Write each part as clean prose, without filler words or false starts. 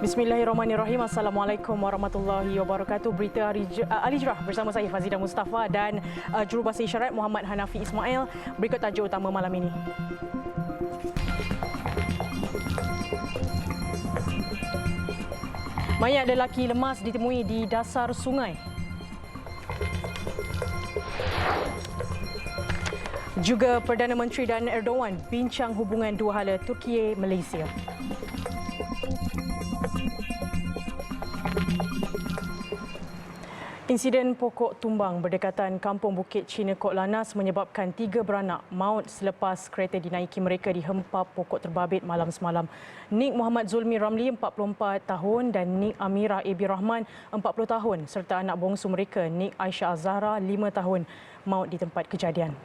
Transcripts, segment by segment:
Bismillahirrahmanirrahim. Assalamualaikum warahmatullahi wabarakatuh. Berita Ali Jurah bersama saya Fazidah Mustafa dan jurubahasa isyarat Muhammad Hanafi Ismail. Berikut tajuk utama malam ini. Mayat lelaki lemas ditemui di dasar sungai. Juga Perdana Menteri dan Erdogan bincang hubungan dua hala Turkiye-Malaysia. Insiden pokok tumbang berdekatan Kampung Bukit Cina Kok Lanas menyebabkan 3 beranak maut selepas kereta dinaiki mereka dihempap pokok terbabit malam semalam. Nik Muhammad Zulmi Ramli 44 tahun dan Nik Amirah Ebi Rahman 40 tahun serta anak bongsu mereka Nik Aisyah Azhara 5 tahun maut di tempat kejadian.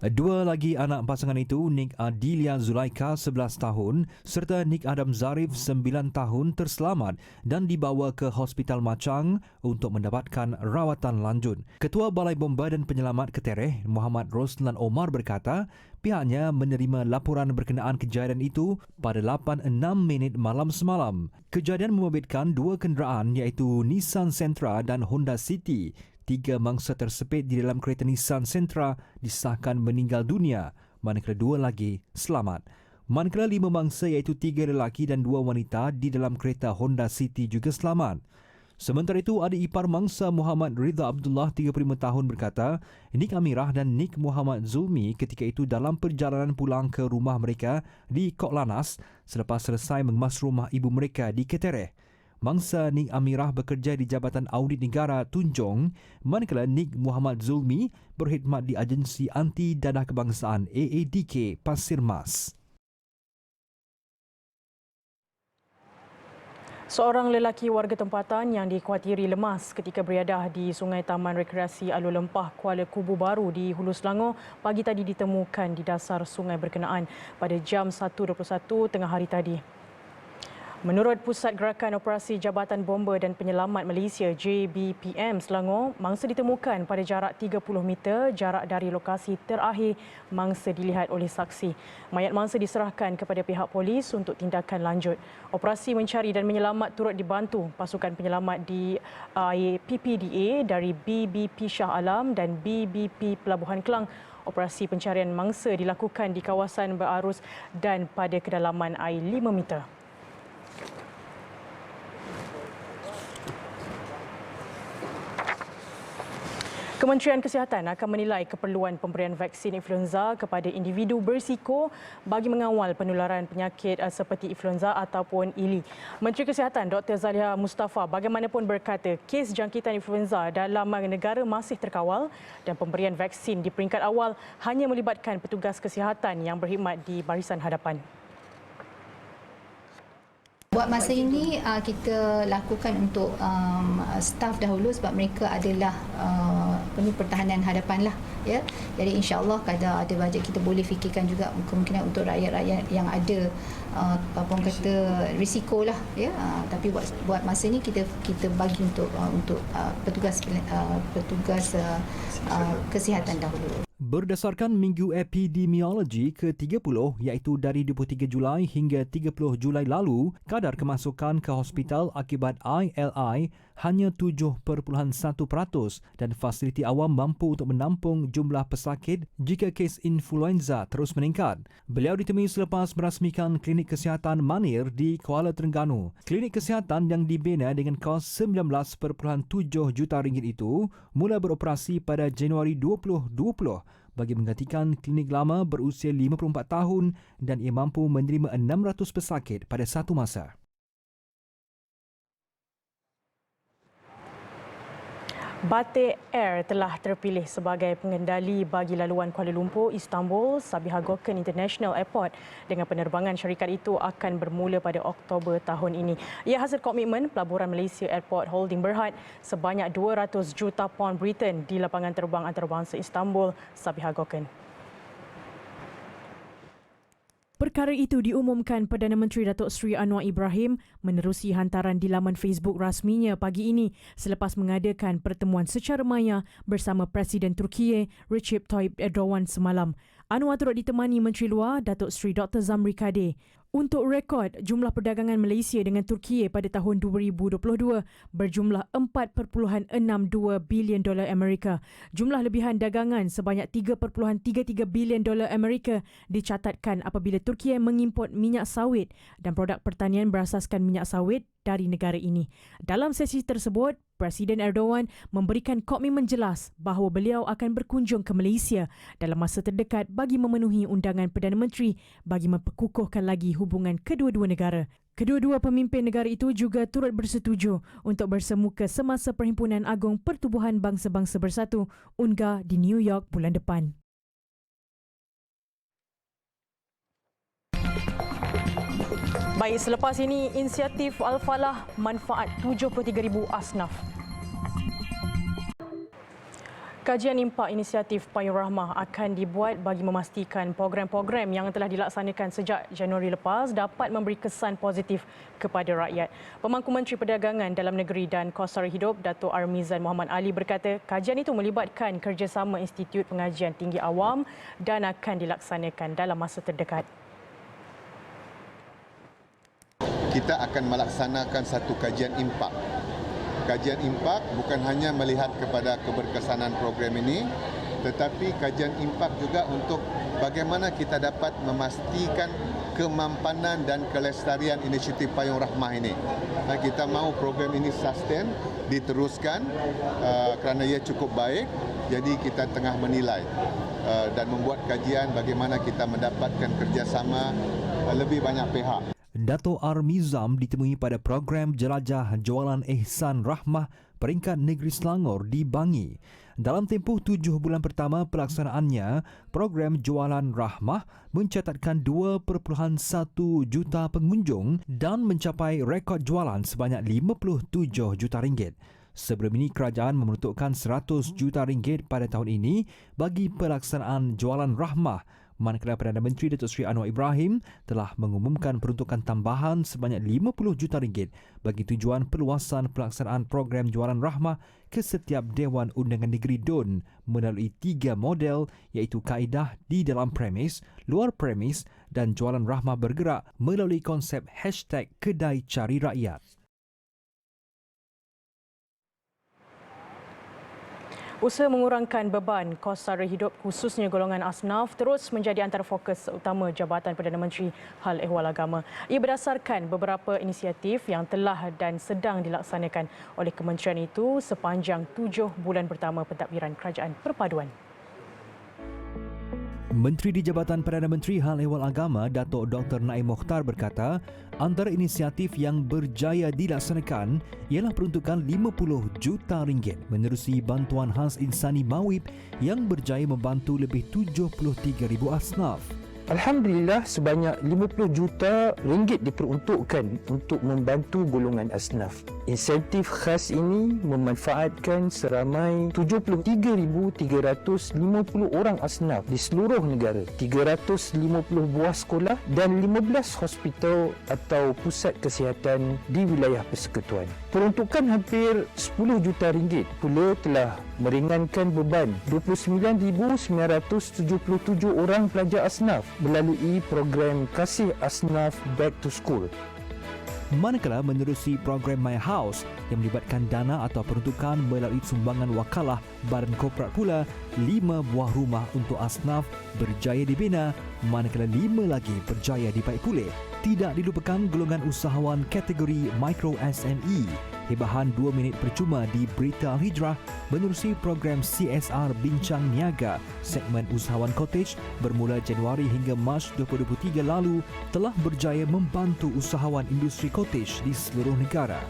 Dua lagi anak pasangan itu, Nik Adilia Zulaika 11 tahun serta Nik Adam Zarif 9 tahun terselamat dan dibawa ke Hospital Machang untuk mendapatkan rawatan lanjut. Ketua Balai Bomba dan Penyelamat Ketereh, Muhammad Roslan Omar berkata, pihaknya menerima laporan berkenaan kejadian itu pada 8.06 malam semalam. Kejadian membabitkan dua kenderaan iaitu Nissan Sentra dan Honda City. 3 mangsa tersepit di dalam kereta Nissan Sentra disahkan meninggal dunia, manakala 2 lagi selamat. Manakala 5 mangsa iaitu 3 lelaki dan 2 wanita di dalam kereta Honda City juga selamat. Sementara itu, adik ipar mangsa Muhammad Ridha Abdullah 35 tahun berkata, Nik Amirah dan Nik Muhammad Zulmi ketika itu dalam perjalanan pulang ke rumah mereka di Kok Lanas selepas selesai mengemas rumah ibu mereka di Ketereh. Mangsa Nik Amirah bekerja di Jabatan Audit Negara Tunjong, manakala Nik Muhammad Zulmi berkhidmat di Agensi Anti Dadah Kebangsaan AADK Pasir Mas. Seorang lelaki warga tempatan yang dikhawatiri lemas ketika beriadah di Sungai Taman Rekreasi Alur Lempah Kuala Kubu Baru di Hulu Selangor pagi tadi ditemukan di dasar sungai berkenaan pada jam 1.21 tengah hari tadi. Menurut Pusat Gerakan Operasi Jabatan Bomba dan Penyelamat Malaysia JBPM Selangor, mangsa ditemukan pada jarak 30 meter jarak dari lokasi terakhir mangsa dilihat oleh saksi. Mayat mangsa diserahkan kepada pihak polis untuk tindakan lanjut. Operasi mencari dan menyelamat turut dibantu pasukan penyelamat di PPDA dari BBP Shah Alam dan BBP Pelabuhan Kelang. Operasi pencarian mangsa dilakukan di kawasan berarus dan pada kedalaman air 5 meter. Kementerian Kesihatan akan menilai keperluan pemberian vaksin influenza kepada individu berisiko bagi mengawal penularan penyakit seperti influenza ataupun ILI. Menteri Kesihatan Dr. Zaliha Mustafa bagaimanapun berkata kes jangkitan influenza dalam negara masih terkawal dan pemberian vaksin di peringkat awal hanya melibatkan petugas kesihatan yang berkhidmat di barisan hadapan. Buat masa ini kita lakukan untuk staf dahulu sebab mereka adalah pertahanan hadapan lah, ya. Jadi insya-Allah kalau ada bajet kita boleh fikirkan juga kemungkinan untuk rakyat-rakyat yang ada risiko lah, ya. Tapi buat masa ini kita bagi untuk petugas kesihatan dahulu. Berdasarkan Minggu Epidemiologi ke-30 iaitu dari 23 Julai hingga 30 Julai lalu, kadar kemasukan ke hospital akibat ILI hanya 7.1% dan fasiliti awam mampu untuk menampung jumlah pesakit jika kes influenza terus meningkat. Beliau ditemui selepas merasmikan klinik kesihatan Manir di Kuala Terengganu. Klinik kesihatan yang dibina dengan kos RM19.7 juta itu mula beroperasi pada Januari 2020 bagi menggantikan klinik lama berusia 54 tahun dan ia mampu menerima 600 pesakit pada satu masa. Batik Air telah terpilih sebagai pengendali bagi laluan Kuala Lumpur, Istanbul, Sabiha Gökçen International Airport dengan penerbangan syarikat itu akan bermula pada Oktober tahun ini. Ia hasil komitmen Pelaburan Malaysia Airport Holding Berhad sebanyak 200 juta pound Britain di lapangan terbang antarabangsa Istanbul, Sabiha Gökçen. Perkara itu diumumkan Perdana Menteri Datuk Seri Anwar Ibrahim menerusi hantaran di laman Facebook rasminya pagi ini selepas mengadakan pertemuan secara maya bersama Presiden Turkiye Recep Tayyip Erdogan semalam. Anwar turut ditemani Menteri Luar Datuk Seri Dr. Zamri Kadir. Untuk rekod, jumlah perdagangan Malaysia dengan Turkiye pada tahun 2022 berjumlah 4.62 bilion dolar Amerika. Jumlah lebihan dagangan sebanyak 3.33 bilion dolar Amerika dicatatkan apabila Turkiye mengimport minyak sawit dan produk pertanian berasaskan minyak sawit dari negara ini. Dalam sesi tersebut, Presiden Erdogan memberikan komitmen jelas bahawa beliau akan berkunjung ke Malaysia dalam masa terdekat bagi memenuhi undangan Perdana Menteri bagi memperkukuhkan lagi hubungan kedua-dua negara. Kedua-dua pemimpin negara itu juga turut bersetuju untuk bersemuka semasa Perhimpunan Agung Pertubuhan Bangsa-Bangsa Bersatu UNGA di New York bulan depan. Baik, selepas ini inisiatif Al-Falah manfaat 73,000 asnaf. Kajian impak inisiatif Payung Rahmah akan dibuat bagi memastikan program-program yang telah dilaksanakan sejak Januari lepas dapat memberi kesan positif kepada rakyat. Pemangku Menteri Perdagangan Dalam Negeri dan Kos Sara Hidup, Dato' Armizan Muhammad Ali berkata kajian itu melibatkan kerjasama Institut Pengajian Tinggi Awam dan akan dilaksanakan dalam masa terdekat. Kita akan melaksanakan satu kajian impak. Kajian impak bukan hanya melihat kepada keberkesanan program ini, tetapi kajian impak juga untuk bagaimana kita dapat memastikan kemampanan dan kelestarian inisiatif Payung Rahmah ini. Kita mahu program ini sustain, diteruskan kerana ia cukup baik. Jadi kita tengah menilai dan membuat kajian bagaimana kita mendapatkan kerjasama lebih banyak pihak. Dato' Armizam ditemui pada program Jelajah Jualan Ihsan Rahmah peringkat negeri Selangor di Bangi. Dalam tempoh 7 bulan pertama pelaksanaannya, program Jualan Rahmah mencatatkan 2.1 juta pengunjung dan mencapai rekod jualan sebanyak 57 juta ringgit. Sebelum ini, kerajaan memeruntukkan 100 juta ringgit pada tahun ini bagi pelaksanaan Jualan Rahmah, manakala Perdana Menteri Datuk Seri Anwar Ibrahim telah mengumumkan peruntukan tambahan sebanyak 50 juta ringgit bagi tujuan perluasan pelaksanaan program Jualan Rahmah ke setiap Dewan Undangan Negeri DUN melalui 3 model iaitu kaedah di dalam premis, luar premis dan Jualan Rahmah bergerak melalui konsep #Kedai Cari Rakyat. Usaha mengurangkan beban kos sara hidup khususnya golongan asnaf terus menjadi antara fokus utama Jabatan Perdana Menteri Hal Ehwal Agama. Ia berdasarkan beberapa inisiatif yang telah dan sedang dilaksanakan oleh kementerian itu sepanjang 7 bulan pertama pentadbiran Kerajaan Perpaduan. Menteri di Jabatan Perdana Menteri Hal Ehwal Agama, Datuk Dr. Naim Mokhtar berkata, antara inisiatif yang berjaya dilaksanakan ialah peruntukan 50 juta ringgit menerusi bantuan khas insani Mawib yang berjaya membantu lebih 73,000 asnaf. Alhamdulillah, sebanyak 50 juta ringgit diperuntukkan untuk membantu golongan asnaf. Insentif khas ini memanfaatkan seramai 73,350 orang asnaf di seluruh negara, 350 buah sekolah dan 15 hospital atau pusat kesihatan di wilayah persekutuan. Peruntukan hampir 10 juta ringgit pula telah meringankan beban 29,977 orang pelajar asnaf melalui program Kasih Asnaf Back to School. Manakala menerusi program My House yang melibatkan dana atau peruntukan melalui sumbangan wakalah badan korporat pula, 5 buah rumah untuk asnaf berjaya dibina, manakala 5 lagi berjaya dibaik pulih. Tidak dilupakan golongan usahawan kategori Micro SME. Hibahan 2 minit percuma di Berita Al-Hijrah menerusi program CSR Bincang Niaga segmen usahawan cottage bermula Januari hingga Mac 2023 lalu telah berjaya membantu usahawan industri cottage di seluruh negara.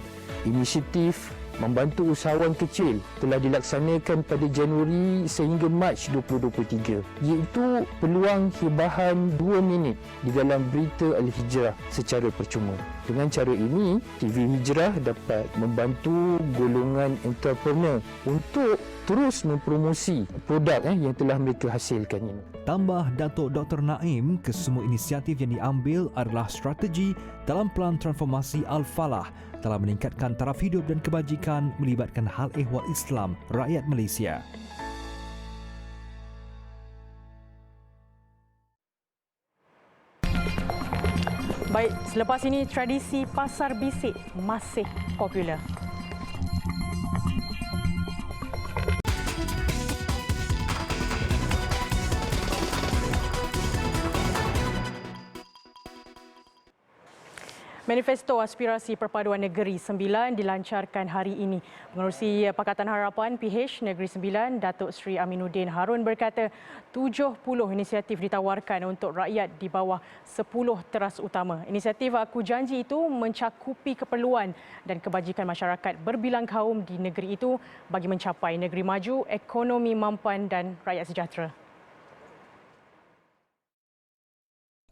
Inisiatif membantu usahawan kecil telah dilaksanakan pada Januari sehingga Mac 2023, iaitu peluang hibahan 2 minit di dalam Berita Al-Hijrah secara percuma. Dengan cara ini, TV Hijrah dapat membantu golongan entrepreneur untuk terus mempromosi produk yang telah mereka hasilkan ini. Tambah Datuk Dr. Naim, kesemua inisiatif yang diambil adalah strategi dalam pelan transformasi Al-Falah dalam meningkatkan taraf hidup dan kebajikan melibatkan hal ehwal Islam rakyat Malaysia. Baik, selepas ini tradisi pasar bisik masih popular. Manifesto Aspirasi Perpaduan Negeri 9 dilancarkan hari ini. Pengerusi Pakatan Harapan PH Negeri 9, Datuk Seri Aminuddin Harun berkata 70 inisiatif ditawarkan untuk rakyat di bawah 10 teras utama. Inisiatif Aku Janji itu mencakupi keperluan dan kebajikan masyarakat berbilang kaum di negeri itu bagi mencapai negeri maju, ekonomi mampan dan rakyat sejahtera.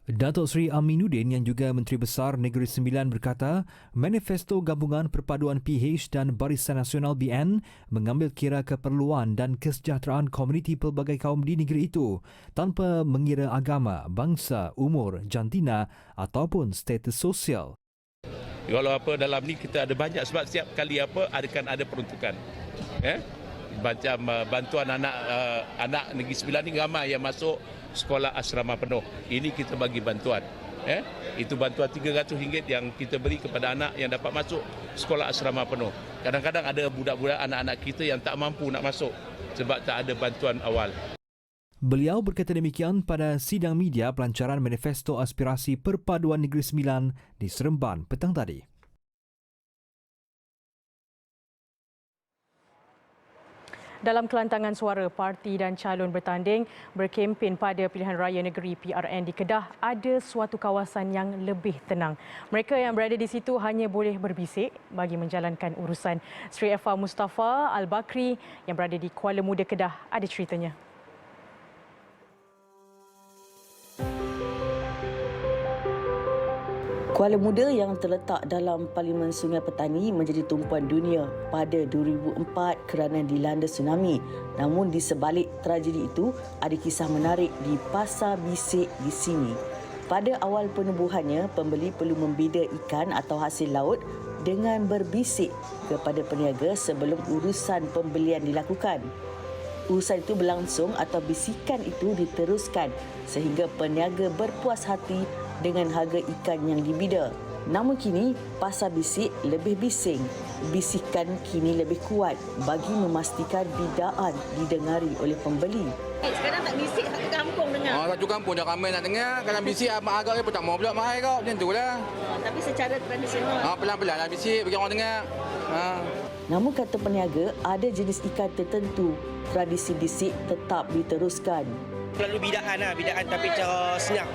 Datuk Seri Aminuddin yang juga Menteri Besar Negeri Sembilan berkata, Manifesto Gabungan Perpaduan PH dan Barisan Nasional BN mengambil kira keperluan dan kesejahteraan komuniti pelbagai kaum di negeri itu tanpa mengira agama, bangsa, umur, jantina ataupun status sosial. Kalau apa dalam ni kita ada banyak sebab setiap kali apa akan ada peruntukan. Macam bantuan anak Negeri Sembilan ni ramai yang masuk sekolah asrama penuh. Ini kita bagi bantuan. Itu bantuan RM300 yang kita beri kepada anak yang dapat masuk sekolah asrama penuh. Kadang-kadang ada budak-budak anak-anak kita yang tak mampu nak masuk sebab tak ada bantuan awal. Beliau berkata demikian pada sidang media pelancaran Manifesto Aspirasi Perpaduan Negeri Sembilan di Seremban petang tadi. Dalam kelantangan suara, parti dan calon bertanding berkempen pada pilihan raya negeri PRN di Kedah ada suatu kawasan yang lebih tenang. Mereka yang berada di situ hanya boleh berbisik bagi menjalankan urusan. Sri Efa Mustafa Al-Bakri yang berada di Kuala Muda Kedah ada ceritanya. Kuala Muda yang terletak dalam Parlimen Sungai Petani menjadi tumpuan dunia pada 2004 kerana dilanda tsunami. Namun di sebalik tragedi itu, ada kisah menarik di Pasar Bisik di sini. Pada awal penubuhannya, pembeli perlu membida ikan atau hasil laut dengan berbisik kepada peniaga sebelum urusan pembelian dilakukan. Urusan itu berlangsung atau bisikan itu diteruskan sehingga peniaga berpuas hati dengan harga ikan yang dibida. Namun kini, pasar bisik lebih bising. Bisikan kini lebih kuat bagi memastikan bidaan didengari oleh pembeli. Sekarang tak bisik satu kampung dengar. Satu kampung dah ramai nak dengar. Kalau bisik mak agak pun tak mau pula mahal kau. Macam itulah. Tapi secara tradisional. Pelan-pelan lah bisik bagi orang dengar. Namun kata peniaga, ada jenis ikan tertentu tradisi bisik tetap diteruskan. Selalu bidaan tapi cara senyap.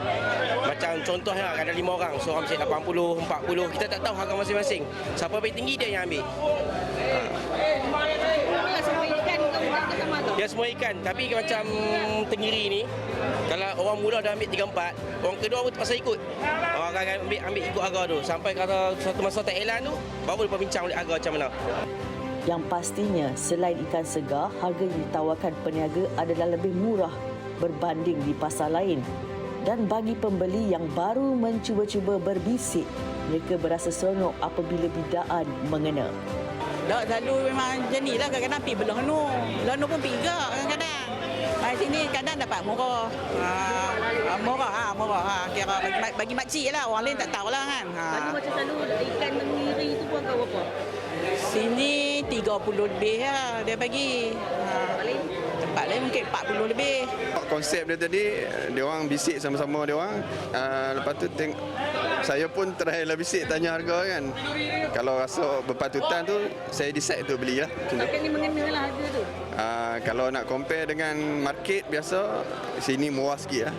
Macam contohnya ada 5 orang, seorang bisik 80, 40. Kita tak tahu harga masing-masing. Siapa paling tinggi dia yang ambil. Semua ikan ke sama tu? Dia semua ikan, tapi macam tenggiri ni, kalau orang mula dah ambil 3-4, orang kedua pun terpaksa ikut. Orang akan ambil ikut harga tu. Sampai kata satu masa tak elan tu, baru dia bincang harga macam mana. Yang pastinya, selain ikan segar, harga yang ditawarkan peniaga adalah lebih murah berbanding di pasar lain. Dan bagi pembeli yang baru mencuba-cuba berbisik, mereka berasa seronok apabila bidaan mengena. Tak, selalu memang macam ni lah. Kadang-kadang pergi belah Hanu. Belah Hanu pun pergi juga kadang-kadang. Sini kadang dapat murah. Murah. Kira bagi makcik lah. Orang lain tak tahulah kan. Bagi macam selalu ikan tenggiri tu pun kau berapa? Sini 30 lebih lah dia bagi. Tempat lain mungkin 40 lebih. Konsep dia tadi, dia orang bisik sama-sama dia orang. Lepas tu saya pun try lah bisik tanya harga kan. Kalau rasa berpatutan tu saya decide untuk beli lah. Takkan ni mengena lah harga tu. Kalau nak compare dengan market biasa, sini murah sikit lah.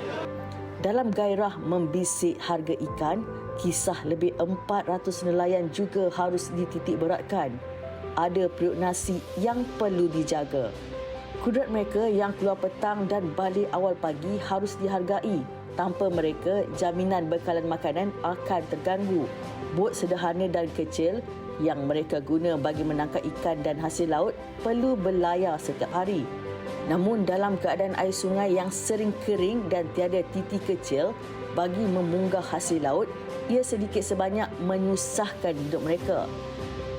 Dalam gairah membisik harga ikan, kisah lebih 400 nelayan juga harus dititik beratkan. Ada periuk nasi yang perlu dijaga. Kudrat mereka yang keluar petang dan balik awal pagi harus dihargai. Tanpa mereka, jaminan bekalan makanan akan terganggu. Bot sederhana dan kecil yang mereka guna bagi menangkap ikan dan hasil laut perlu berlayar setiap hari. Namun dalam keadaan air sungai yang sering kering dan tiada titik kecil bagi memunggah hasil laut, ia sedikit sebanyak menyusahkan hidup mereka.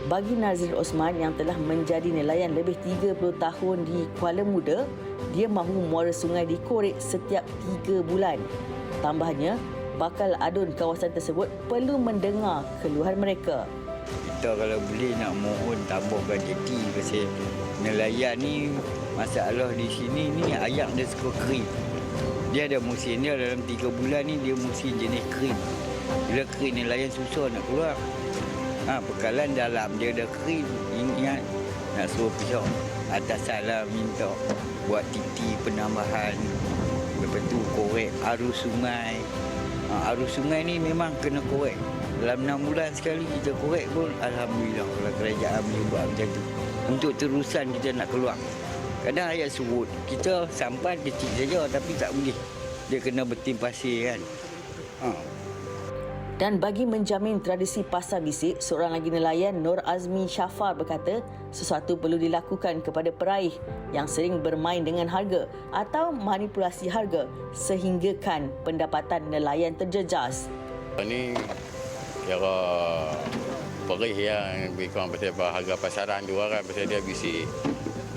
Bagi Nazrin Osman yang telah menjadi nelayan lebih 30 tahun di Kuala Muda, dia mahu muara sungai dikorek setiap 3 bulan. Tambahnya, bakal adun kawasan tersebut perlu mendengar keluhan mereka. Kita kalau boleh nak mohon tambahkan jeti pasal nelayan ni masalah di sini ni ayak dia suka kering. Dia ada musim dia dalam 3 bulan ni dia musim jenis kering. Bila kering nelayan susah nak keluar. Bekalan dalam dia dah kering. Ingat nak suruh pihak atasan lah minta buat titi penambahan. Lepas tu korek arus sungai. Arus sungai ni memang kena korek. Dalam 6 bulan sekali kita korek pun alhamdulillah kalau kerajaan boleh buat macam tu. Untuk terusan kita nak keluar. Kadang ayat surut, kita sampan kecil saja tapi tak boleh. Dia kena bertim pasir kan. Dan bagi menjamin tradisi pasar bisik, seorang lagi nelayan Nur Azmi Shafar berkata sesuatu perlu dilakukan kepada peraih yang sering bermain dengan harga atau manipulasi harga sehinggakan pendapatan nelayan terjejas. Ini kira perih yang lebih kurang pasal harga pasaran tu kan, pasal dia bisik.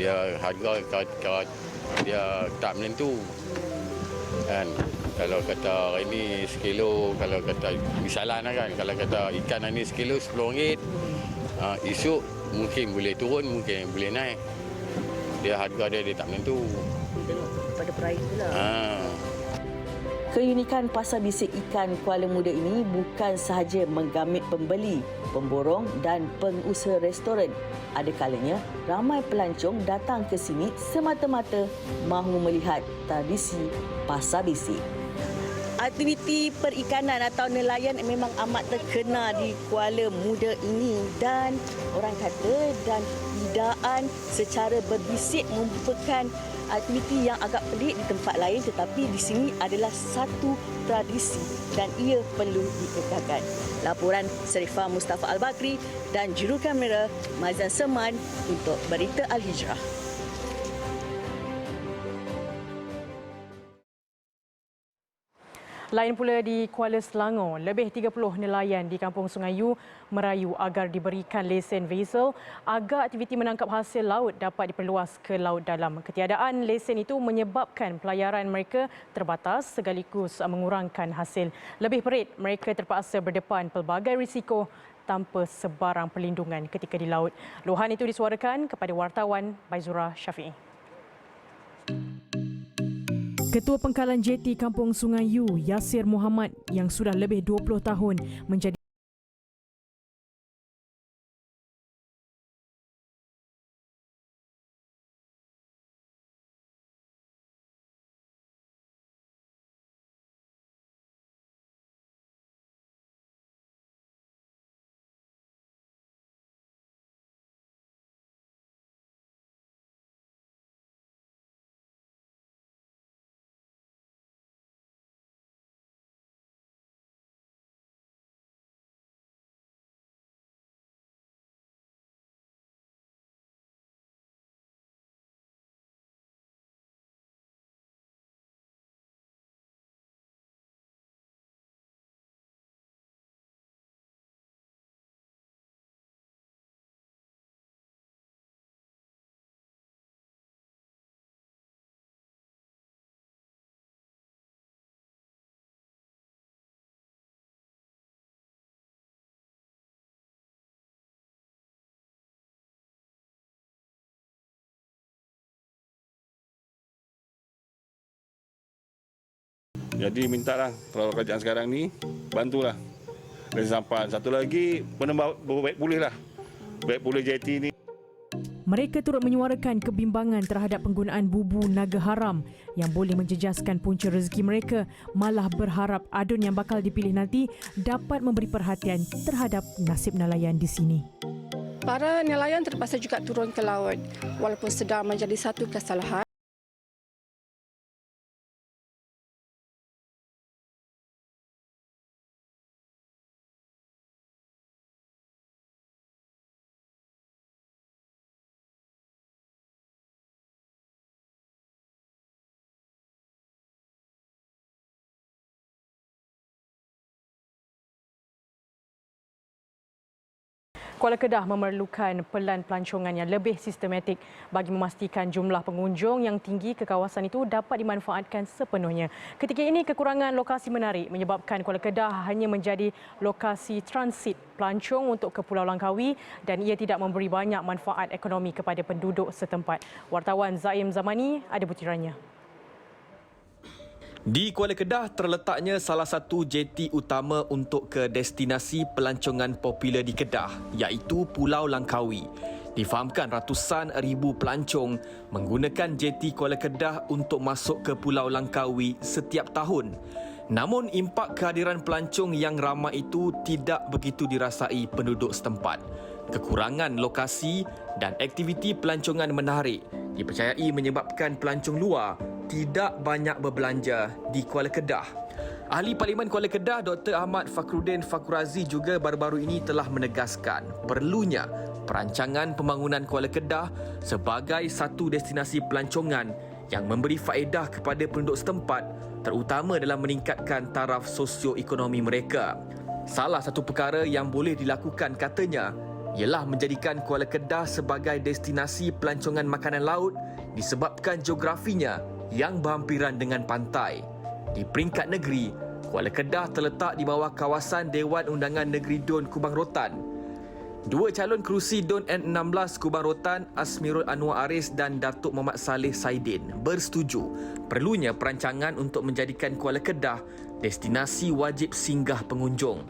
Dia harga dia tak menentu kan. Kalau kata hari ni sekilo, kalau kata misalnya kan, kalau kata ikan hari ni sekilo RM10, esok mungkin boleh turun, mungkin boleh naik. Dia harga dia tak menentu. Tengok pada peraih pula. Keunikan pasar bisik ikan Kuala Muda ini bukan sahaja menggamit pembeli, pemborong dan pengusaha restoran. Ada kalanya ramai pelancong datang ke sini semata-mata mahu melihat tradisi pasar bisik. Aktiviti perikanan atau nelayan memang amat terkenal di Kuala Muda ini dan orang kata dan hidaan secara berbisik merupakan aktiviti yang agak pelik di tempat lain tetapi di sini adalah satu tradisi dan ia perlu dikekalkan. Laporan Serifah Mustafa Al-Bakri dan jurukamera Mazan Seman untuk Berita Al-Hijrah. Lain pula di Kuala Selangor, lebih 30 nelayan di Kampung Sungai Yu merayu agar diberikan lesen vessel agar aktiviti menangkap hasil laut dapat diperluas ke laut dalam. Ketiadaan lesen itu menyebabkan pelayaran mereka terbatas sekaligus mengurangkan hasil. Lebih perit, mereka terpaksa berdepan pelbagai risiko tanpa sebarang perlindungan ketika di laut. Luahan itu disuarakan kepada wartawan Baizura Syafi'i. Ketua Pengkalan JT Kampung Sungai Yu, Yasir Muhammad yang sudah lebih 20 tahun menjadi Jadi mintalah kalau kerajaan sekarang ni bantulah. Dan sampai satu lagi baik pulihlah. Baik pulih JT ni. Mereka turut menyuarakan kebimbangan terhadap penggunaan bubu naga haram yang boleh menjejaskan punca rezeki mereka, malah berharap adun yang bakal dipilih nanti dapat memberi perhatian terhadap nasib nelayan di sini. Para nelayan terpaksa juga turun ke laut walaupun sedang menjadi satu kesalahan. Kuala Kedah memerlukan pelan pelancongan yang lebih sistematik bagi memastikan jumlah pengunjung yang tinggi ke kawasan itu dapat dimanfaatkan sepenuhnya. Ketika ini, kekurangan lokasi menarik menyebabkan Kuala Kedah hanya menjadi lokasi transit pelancong untuk ke Pulau Langkawi dan ia tidak memberi banyak manfaat ekonomi kepada penduduk setempat. Wartawan Zaim Zamani ada butirannya. Di Kuala Kedah terletaknya salah satu jeti utama untuk ke destinasi pelancongan popular di Kedah, iaitu Pulau Langkawi. Difahamkan ratusan ribu pelancong menggunakan jeti Kuala Kedah untuk masuk ke Pulau Langkawi setiap tahun. Namun impak kehadiran pelancong yang ramai itu tidak begitu dirasai penduduk setempat. Kekurangan lokasi dan aktiviti pelancongan menarik dipercayai menyebabkan pelancong luar tidak banyak berbelanja di Kuala Kedah. Ahli Parlimen Kuala Kedah Dr. Ahmad Fakhruddin Fakhrazi juga baru-baru ini telah menegaskan perlunya perancangan pembangunan Kuala Kedah sebagai satu destinasi pelancongan yang memberi faedah kepada penduduk setempat, terutama dalam meningkatkan taraf sosioekonomi mereka. Salah satu perkara yang boleh dilakukan katanya ialah menjadikan Kuala Kedah sebagai destinasi pelancongan makanan laut disebabkan geografinya yang berhampiran dengan pantai. Di peringkat negeri, Kuala Kedah terletak di bawah kawasan Dewan Undangan Negeri Dun Kubang Rotan. Dua calon kerusi Dun N16 Kubang Rotan, Asmirul Anwar Aris dan Datuk Muhammad Saleh Saidin bersetuju perlunya perancangan untuk menjadikan Kuala Kedah destinasi wajib singgah pengunjung.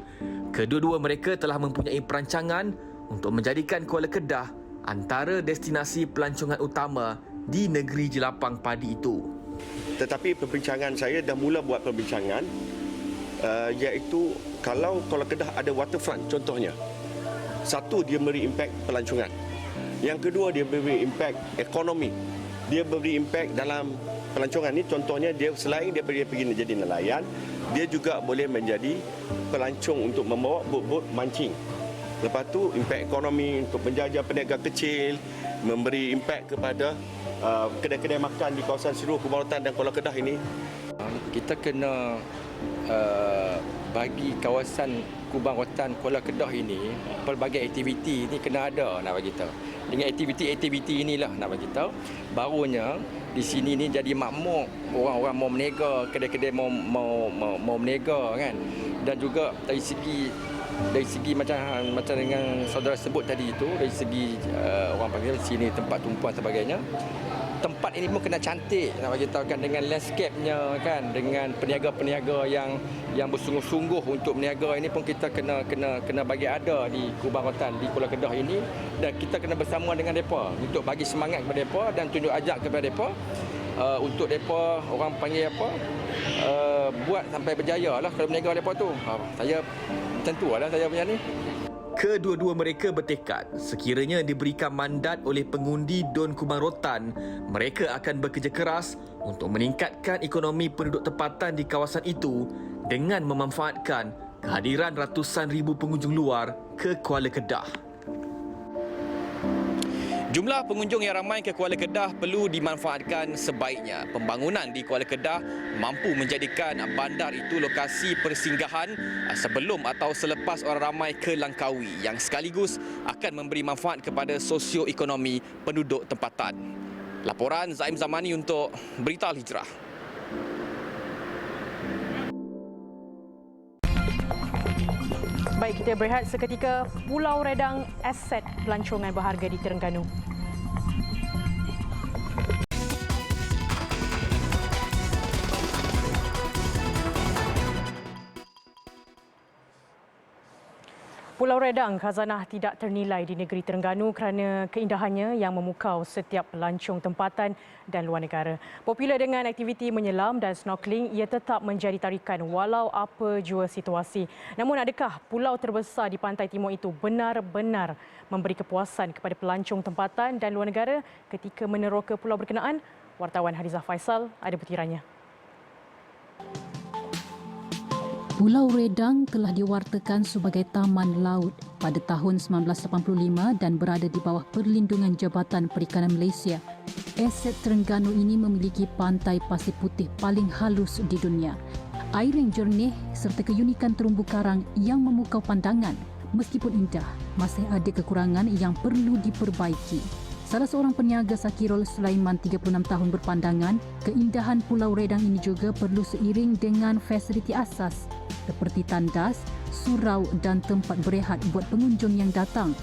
Kedua-dua mereka telah mempunyai perancangan untuk menjadikan Kuala Kedah antara destinasi pelancongan utama di negeri jelapang padi itu. Tetapi perbincangan saya dah mula buat perbincangan iaitu kalau Kuala Kedah ada waterfront contohnya. Satu, dia beri impak pelancongan. Yang kedua, dia beri impak ekonomi. Dia beri impak dalam pelancongan ni, contohnya dia selain dia pergi menjadi nelayan, dia juga boleh menjadi pelancong untuk membawa bot-bot mancing. Lepas tu impak ekonomi untuk menjaga peniaga kecil, memberi impak kepada kedai-kedai makan di kawasan seluruh Kubang Rotan dan Kuala Kedah ini. Kita kena bagi kawasan Kubang Rotan Kuala Kedah ini pelbagai aktiviti ni kena ada nak bagi tahu. Dengan aktiviti inilah nak bagi tahu barunya di sini ni jadi makmur, orang-orang mau berniaga, kedai-kedai mau berniaga kan. Dan juga dari segi macam dengan saudara sebut tadi itu, dari segi orang panggil sini tempat tumpuan sebagainya, tempat ini pun kena cantik nak bagi tahu kan, dengan landscape-nya kan, dengan peniaga-peniaga yang bersungguh-sungguh untuk berniaga ini pun kita kena bagi ada di Kubang Rotan di Kuala Kedah ini, dan kita kena bersama dengan depa untuk bagi semangat kepada depa dan tunjuk ajak kepada depa untuk depa orang panggil apa buat sampai berjaya lah kalau berniaga depa tu. Saya tentulah saya punya ni. Kedua-dua mereka bertekad sekiranya diberikan mandat oleh pengundi Dun Kubang Rotan, mereka akan bekerja keras untuk meningkatkan ekonomi penduduk tempatan di kawasan itu dengan memanfaatkan kehadiran ratusan ribu pengunjung luar ke Kuala Kedah. Jumlah pengunjung yang ramai ke Kuala Kedah perlu dimanfaatkan sebaiknya. Pembangunan di Kuala Kedah mampu menjadikan bandar itu lokasi persinggahan sebelum atau selepas orang ramai ke Langkawi yang sekaligus akan memberi manfaat kepada sosioekonomi penduduk tempatan. Laporan Zaim Zamani untuk Berita Al-Hijrah. Baik, kita berehat seketika. Pulau Redang, aset pelancongan berharga di Terengganu. Pulau Redang, khazanah tidak ternilai di negeri Terengganu kerana keindahannya yang memukau setiap pelancong tempatan dan luar negara. Popular dengan aktiviti menyelam dan snorkeling, ia tetap menjadi tarikan walau apa jua situasi. Namun adakah pulau terbesar di pantai timur itu benar-benar memberi kepuasan kepada pelancong tempatan dan luar negara ketika meneroka pulau berkenaan? Wartawan Hadiza Faisal ada butirannya. Pulau Redang telah diwartakan sebagai taman laut pada tahun 1985 dan berada di bawah perlindungan Jabatan Perikanan Malaysia. Aset Terengganu ini memiliki pantai pasir putih paling halus di dunia. Air yang jernih serta keunikan terumbu karang yang memukau pandangan Meskipun indah, masih ada kekurangan yang perlu diperbaiki. Salah seorang peniaga Sakirul Sulaiman 36 tahun berpandangan, keindahan Pulau Redang ini juga perlu seiring dengan fasiliti asas seperti tandas, surau dan tempat berehat buat pengunjung yang datang.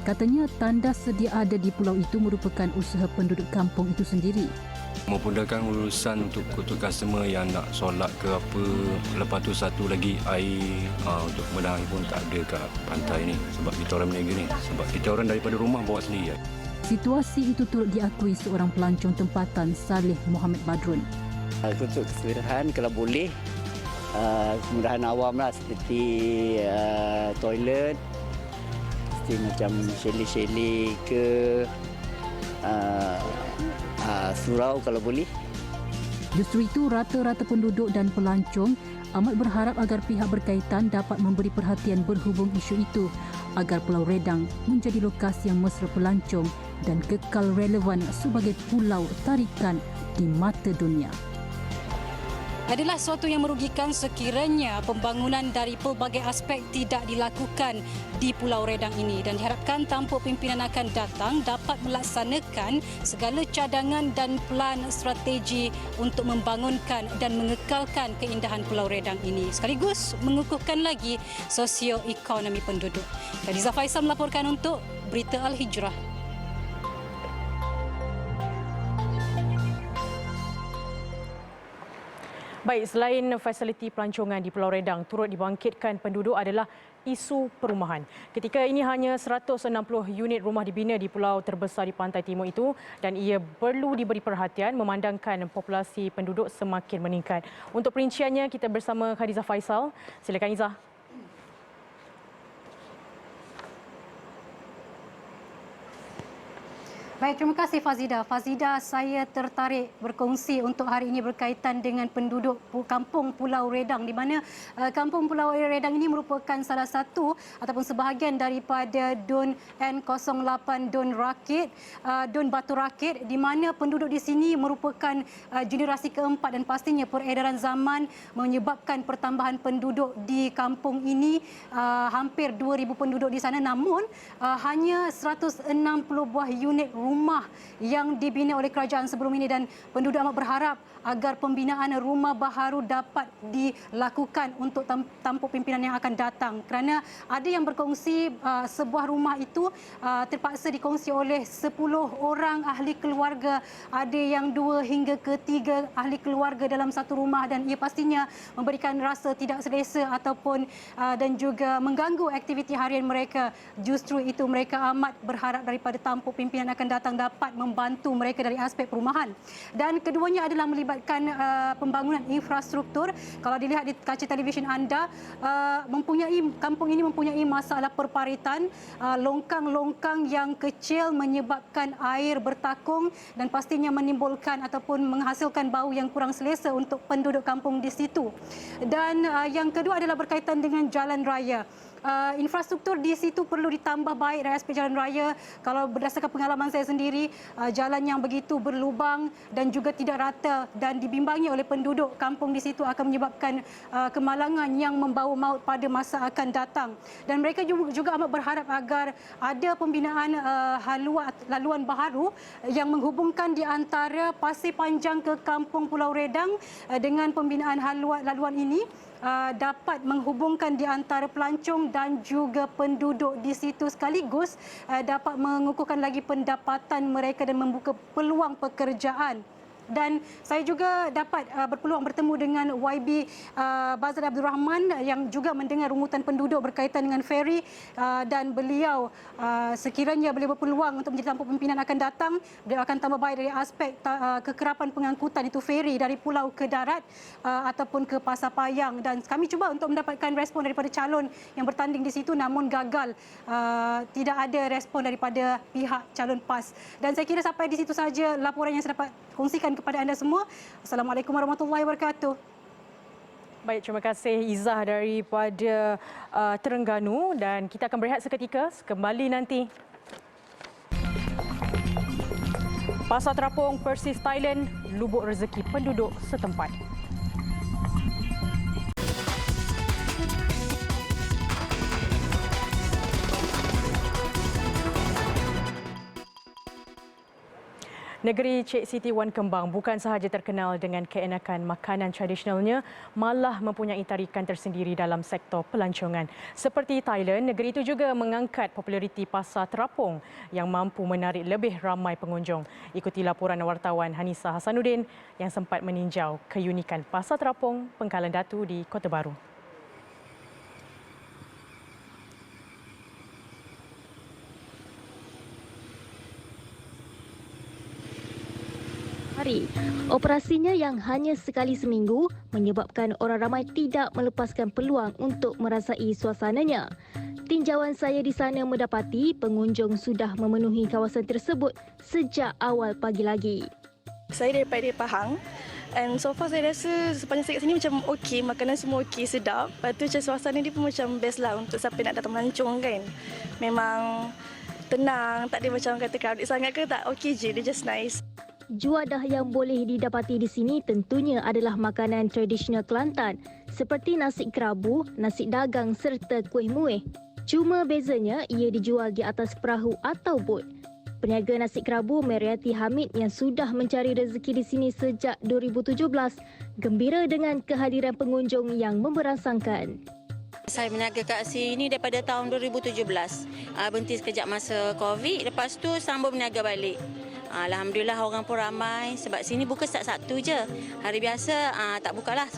Katanya tandas sedia ada di pulau itu merupakan usaha penduduk kampung itu sendiri. Memudahkan urusan untuk customer yang nak solat ke apa. Lepas tu satu lagi air untuk medah air pun tak ada kat pantai ni. Sebab kita orang berniaga ni. Sebab kita orang daripada rumah bawa sendiri. Situasi itu turut diakui seorang pelancong tempatan Saleh Muhammad Badrun. Untuk kesudahan kalau boleh, kemudahan awam lah seperti toilet, seperti macam chalet-chalet ke surau kalau boleh. Justru itu, rata-rata penduduk dan pelancong amat berharap agar pihak berkaitan dapat memberi perhatian berhubung isu itu agar Pulau Redang menjadi lokasi yang mesra pelancong dan kekal relevan sebagai pulau tarikan di mata dunia. Adalah suatu yang merugikan sekiranya pembangunan dari pelbagai aspek tidak dilakukan di Pulau Redang ini dan diharapkan tampuk pimpinan akan datang dapat melaksanakan segala cadangan dan plan strategi untuk membangunkan dan mengekalkan keindahan Pulau Redang ini sekaligus mengukuhkan lagi sosioekonomi penduduk. Khadijah Faisal melaporkan untuk Berita Al-Hijrah. Baik, selain fasiliti pelancongan di Pulau Redang, turut dibangkitkan penduduk adalah isu perumahan. Ketika ini hanya 160 unit rumah dibina di pulau terbesar di pantai timur itu dan ia perlu diberi perhatian memandangkan populasi penduduk semakin meningkat. Untuk perinciannya, kita bersama Khadijah Faisal. Silakan Izzah. Baik, terima kasih Fazida. Fazida, saya tertarik berkongsi untuk hari ini berkaitan dengan penduduk Kampung Pulau Redang di mana Kampung Pulau Redang ini merupakan salah satu ataupun sebahagian daripada DUN N08 DUN Batu Rakit di mana penduduk di sini merupakan generasi keempat dan pastinya peredaran zaman menyebabkan pertambahan penduduk di kampung ini hampir 2,000 penduduk di sana namun hanya 160 buah unit rumah yang dibina oleh kerajaan sebelum ini dan penduduk amat berharap agar pembinaan rumah baharu dapat dilakukan untuk tampuk pimpinan yang akan datang kerana ada yang berkongsi sebuah rumah itu terpaksa dikongsi oleh 10 orang ahli keluarga, ada yang 2 hingga ke 3 ahli keluarga dalam satu rumah dan ia pastinya memberikan rasa tidak selesa ataupun dan juga mengganggu aktiviti harian mereka. Justru itu mereka amat berharap daripada tampuk pimpinan akan datang dapat membantu mereka dari aspek perumahan. Dan keduanya adalah melibatkan pembangunan infrastruktur. Kalau dilihat di kaca televisyen anda, kampung ini mempunyai masalah perparitan, longkang-longkang yang kecil menyebabkan air bertakung dan pastinya menimbulkan ataupun menghasilkan bau yang kurang selesa untuk penduduk kampung di situ. Dan yang kedua adalah berkaitan dengan jalan raya. Infrastruktur di situ perlu ditambah baik dari aspek jalan raya. Kalau berdasarkan pengalaman saya sendiri, jalan yang begitu berlubang dan juga tidak rata dan dibimbangi oleh penduduk kampung di situ akan menyebabkan kemalangan yang membawa maut pada masa akan datang. Dan mereka juga amat berharap agar ada pembinaan laluan baharu yang menghubungkan di antara Pasir Panjang ke Kampung Pulau Redang dengan pembinaan laluan ini dapat menghubungkan di antara pelancong dan juga penduduk di situ sekaligus dapat mengukuhkan lagi pendapatan mereka dan membuka peluang pekerjaan. Dan saya juga dapat berpeluang bertemu dengan YB Bazar Abdul Rahman yang juga mendengar rungutan penduduk berkaitan dengan feri dan beliau sekiranya beliau berpeluang untuk menjadi tampuk pimpinan akan datang, beliau akan tambah baik dari aspek kekerapan pengangkutan itu feri dari pulau ke darat ataupun ke Pasar Payang. Dan kami cuba untuk mendapatkan respon daripada calon yang bertanding di situ namun gagal, tidak ada respon daripada pihak calon PAS. Dan saya kira sampai di situ saja laporan yang saya dapat kongsikan kepada anda semua. Assalamualaikum warahmatullahi wabarakatuh. Baik, terima kasih Izzah daripada Terengganu dan kita akan berehat seketika, kembali nanti. Pasar terapung Persis Thailand, lubuk rezeki penduduk setempat. Negeri Cik Siti Wan Kembang bukan sahaja terkenal dengan keenakan makanan tradisionalnya, malah mempunyai tarikan tersendiri dalam sektor pelancongan. Seperti Thailand, negeri itu juga mengangkat populariti pasar terapung yang mampu menarik lebih ramai pengunjung. Ikuti laporan wartawan Hanisa Hasanuddin yang sempat meninjau keunikan pasar terapung Pengkalan Datu di Kota Baru. Operasinya yang hanya sekali seminggu menyebabkan orang ramai tidak melepaskan peluang untuk merasai suasananya. Tinjauan saya di sana mendapati pengunjung sudah memenuhi kawasan tersebut sejak awal pagi lagi. Saya daripada Pahang. And so far saya rasa sepanjang saya kat sini macam okey, makanan semua okey, sedap. Lepas tu macam suasana dia pun macam best lah untuk siapa nak datang melancong kan. Memang tenang, tak ada macam kata crowded sangat ke tak, okey je, dia just nice. Juadah yang boleh didapati di sini tentunya adalah makanan tradisional Kelantan seperti nasi kerabu, nasi dagang serta kuih muih. Cuma bezanya ia dijual di atas perahu atau bot. Peniaga nasi kerabu Mariati Hamid yang sudah mencari rezeki di sini sejak 2017 gembira dengan kehadiran pengunjung yang memberangsangkan. Saya berniaga kat sini daripada tahun 2017. Berhenti sekejap masa Covid, lepas tu sambung berniaga balik. Alhamdulillah orang pun ramai sebab sini buka setiap Sabtu je. Hari biasa tak bukalah.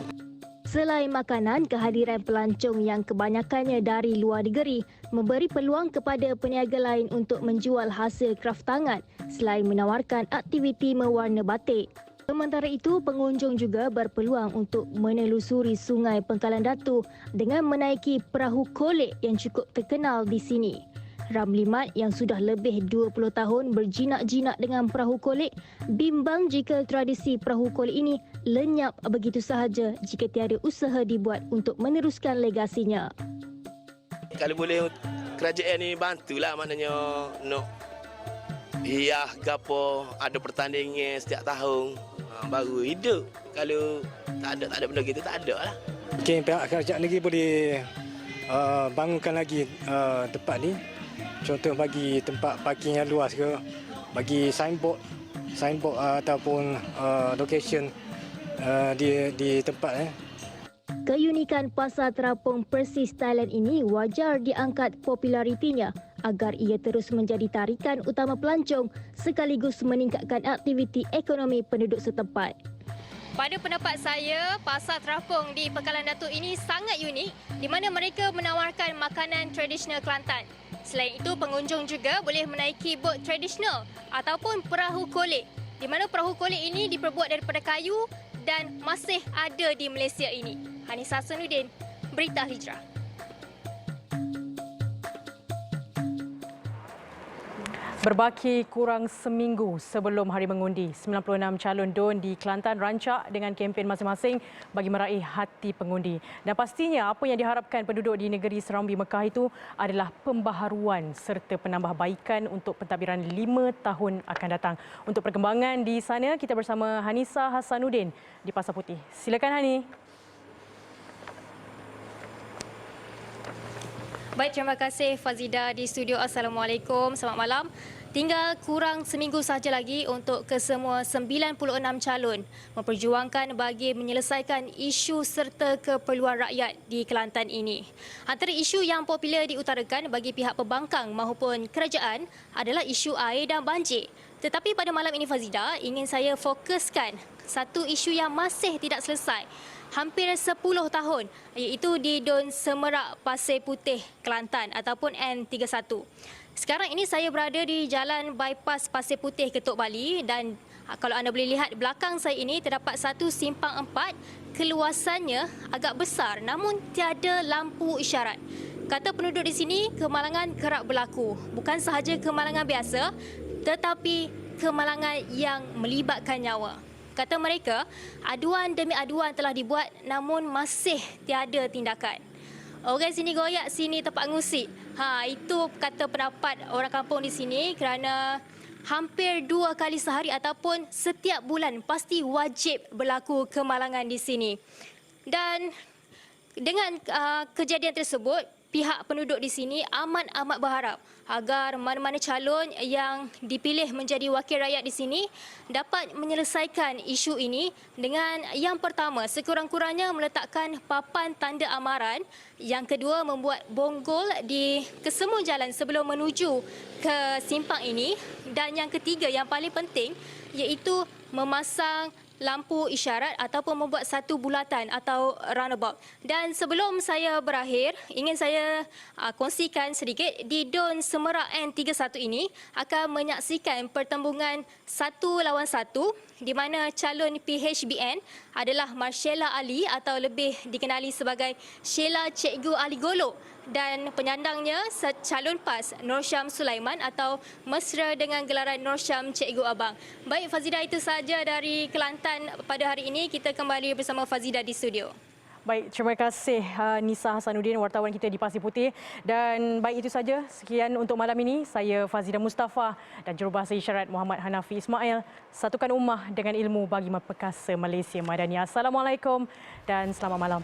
Selain makanan, kehadiran pelancong yang kebanyakannya dari luar negeri memberi peluang kepada peniaga lain untuk menjual hasil kraf tangan selain menawarkan aktiviti mewarna batik. Sementara itu, pengunjung juga berpeluang untuk menelusuri Sungai Pengkalan Datu dengan menaiki perahu kolek yang cukup terkenal di sini. Ramlimat yang sudah lebih 20 tahun berjinak-jinak dengan perahu kolek bimbang jika tradisi perahu kolek ini lenyap begitu sahaja jika tiada usaha dibuat untuk meneruskan legasinya. Kalau boleh kerajaan ni bantulah, maknanya no iya gapo ada pertandingan setiap tahun baru hidup. Kalau tak ada benda gitu tak ada lah. Mungkin pihak kerajaan negeri boleh bangunkan lagi tempat ni. Contoh bagi tempat parking yang luas ke, bagi signboard ataupun location di tempat. Keunikan pasar terapung Persis Thailand ini wajar diangkat popularitinya agar ia terus menjadi tarikan utama pelancong sekaligus meningkatkan aktiviti ekonomi penduduk setempat. Pada pendapat saya, pasar terapung di Pengkalan Datu ini sangat unik di mana mereka menawarkan makanan tradisional Kelantan. Selain itu, pengunjung juga boleh menaiki bot tradisional ataupun perahu kolek di mana perahu kolek ini diperbuat daripada kayu dan masih ada di Malaysia ini. Hanisa Hasanuddin, Berita Hijrah. Berbaki kurang seminggu sebelum hari mengundi, 96 calon DUN di Kelantan rancak dengan kempen masing-masing bagi meraih hati pengundi. Dan pastinya apa yang diharapkan penduduk di negeri Serambi Mekah itu adalah pembaharuan serta penambahbaikan untuk pentadbiran 5 tahun akan datang. Untuk perkembangan di sana, kita bersama Hanisa Hasanuddin di Pasar Putih. Silakan Hani. Baik, terima kasih Fazida di studio. Assalamualaikum, selamat malam. Tinggal kurang seminggu sahaja lagi untuk kesemua 96 calon memperjuangkan bagi menyelesaikan isu serta keperluan rakyat di Kelantan ini. Antara isu yang popular diutarakan bagi pihak pembangkang maupun kerajaan adalah isu air dan banjir. Tetapi pada malam ini Fazida, ingin saya fokuskan satu isu yang masih tidak selesai. Hampir 10 tahun, iaitu di DUN Semerak Pasir Putih Kelantan ataupun N31. Sekarang ini saya berada di Jalan Bypass Pasir Putih Ketuk Bali dan kalau anda boleh lihat belakang saya ini terdapat satu simpang 4, keluasannya agak besar namun tiada lampu isyarat. Kata penduduk di sini, kemalangan kerap berlaku. Bukan sahaja kemalangan biasa tetapi kemalangan yang melibatkan nyawa. Kata mereka, aduan demi aduan telah dibuat namun masih tiada tindakan. Orang sini goyak, sini tempat ngusik. Itu kata pendapat orang kampung di sini kerana hampir 2 kali sehari ataupun setiap bulan pasti wajib berlaku kemalangan di sini. Dan dengan kejadian tersebut, pihak penduduk di sini amat berharap agar mana-mana calon yang dipilih menjadi wakil rakyat di sini dapat menyelesaikan isu ini dengan yang pertama sekurang-kurangnya meletakkan papan tanda amaran, yang kedua membuat bonggol di kesemua jalan sebelum menuju ke simpang ini, dan yang ketiga yang paling penting iaitu memasang lampu isyarat ataupun membuat satu bulatan atau roundabout. Dan sebelum saya berakhir, ingin saya kongsikan sedikit di DUN Semerak N31 ini akan menyaksikan pertembungan 1 lawan 1 di mana calon PHBN adalah Marshella Ali atau lebih dikenali sebagai Sheila Cikgu Ali Golok, dan penyandangnya calon PAS Nur Syam Sulaiman atau mesra dengan gelaran Nur Syam Cikgu Abang. Baik Fazida, itu saja dari Kelantan pada hari ini. Kita kembali bersama Fazida di studio. Baik, terima kasih Nisa Hasanuddin, wartawan kita di Pasir Putih. Dan baik itu saja, sekian untuk malam ini. Saya Fazida Mustafa dan jurubahasa isyarat Muhammad Hanafi Ismail. Satukan ummah dengan ilmu bagi perkasa Malaysia Madani. Assalamualaikum dan selamat malam.